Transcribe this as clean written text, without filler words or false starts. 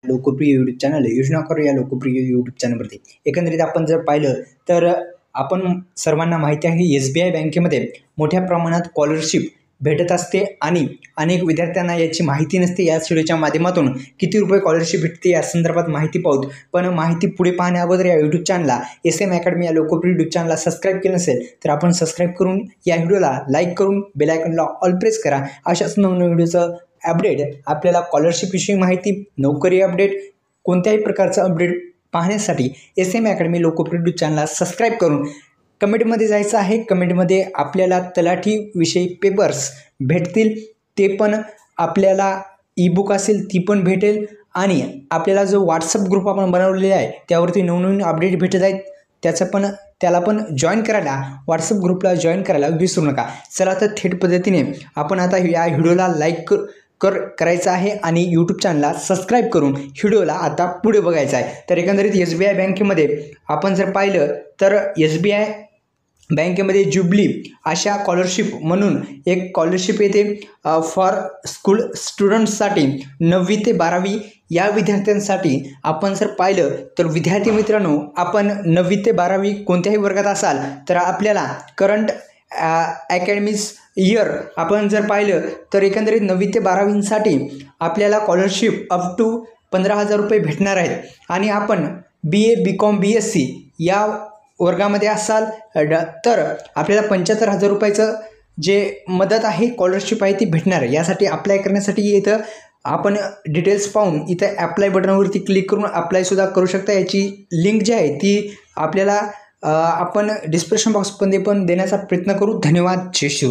लोकप्रिय YouTube channel योजना करू या लोकप्रिय यूट्यूब चॅनलवरती एकंदरीत आपण जर पाहिलं तर आपण सर्वांना माहिती आहे SBI बँकेमध्ये मोठ्या प्रमाणात स्कॉलरशिप भेटत असते आणि अनेक विद्यार्थ्यांना याची माहिती नसते। या व्हिडिओच्या माध्यमातून किती रुपये स्कॉलरशिप भेटते या संदर्भात माहिती पाहूत। पण माहिती पुढे पाहण्या अगोदर या यूट्यूब चॅनलला SM अकॅडमी या लोकप्रिय यूट्यूब चॅनलला सबस्क्राईब केलं नसेल तर आपण सबस्क्राईब करून या व्हिडिओला लाईक करून बेल आयकॉनला ऑल प्रेस करा। अशाच नवनवीन व्हिडिओचं अपडेट आपल्याला स्कॉलरशिप विषयी माहिती, नोकरी अपडेट, कोणत्याही प्रकारचं अपडेट पाहण्यासाठी SM अकॅडमी लोकप्रिय यूट्यूब चॅनलला सबस्क्राईब करून कमेंटमध्ये जायचं आहे। कमेंटमध्ये आपल्याला तलाठी विषयी पेपर्स भेटतील, ते पण आपल्याला ई-बुक असेल ती पण भेटेल आणि आपल्याला जो WhatsApp ग्रुप आपण बनवलेला आहे त्यावरती नवनवीन अपडेट भेटत आहेत, त्याला पण जॉईन करायला, WhatsApp ग्रुपला जॉईन करायला विसरू नका। चला तर थेट पद्धतीने आपण आता या व्हिडिओला लाईक करायचं आहे आणि यूट्यूब चॅनलला सबस्क्राईब करून व्हिडिओला आता पुढे बघायचं आहे। तर एकंदरीत SBI बँकेमध्ये आपण जर पाहिलं तर SBI बँकेमध्ये जुबली अशा स्कॉलरशिप म्हणून एक स्कॉलरशिप येते फॉर स्कूल स्टुडंट्ससाठी 9वी ते 12वी या विद्यार्थ्यांसाठी। आपण जर पाहिलं तर विद्यार्थी मित्रांनो, आपण 9वी ते 12वी कोणत्याही वर्गात असाल तर आपल्याला करंट अकॅडमिक्स इयर आपण जर पाहिलं तर एकंदरीत 9वी ते 12वीसाठी आपल्याला स्कॉलरशिप अप टू 15,000 रुपये भेटणार आहेत आणि आपण BA BCom BSc या वर्गामध्ये असाल तर आपल्याला 75,000 रुपयाचं जे मदत आहे, स्कॉलरशिप आहे ती भेटणार आहे। यासाठी अप्लाय करण्यासाठी इथं आपण डिटेल्स पाहून इथं अप्लाय बटनवरती क्लिक करून अप्लायसुद्धा करू शकता। याची लिंक जी आहे ती आपल्याला आपण डिस्क्रिप्शन बॉक्समध्ये पण देण्याचा प्रयत्न करू। धन्यवाद। जय शिवराय।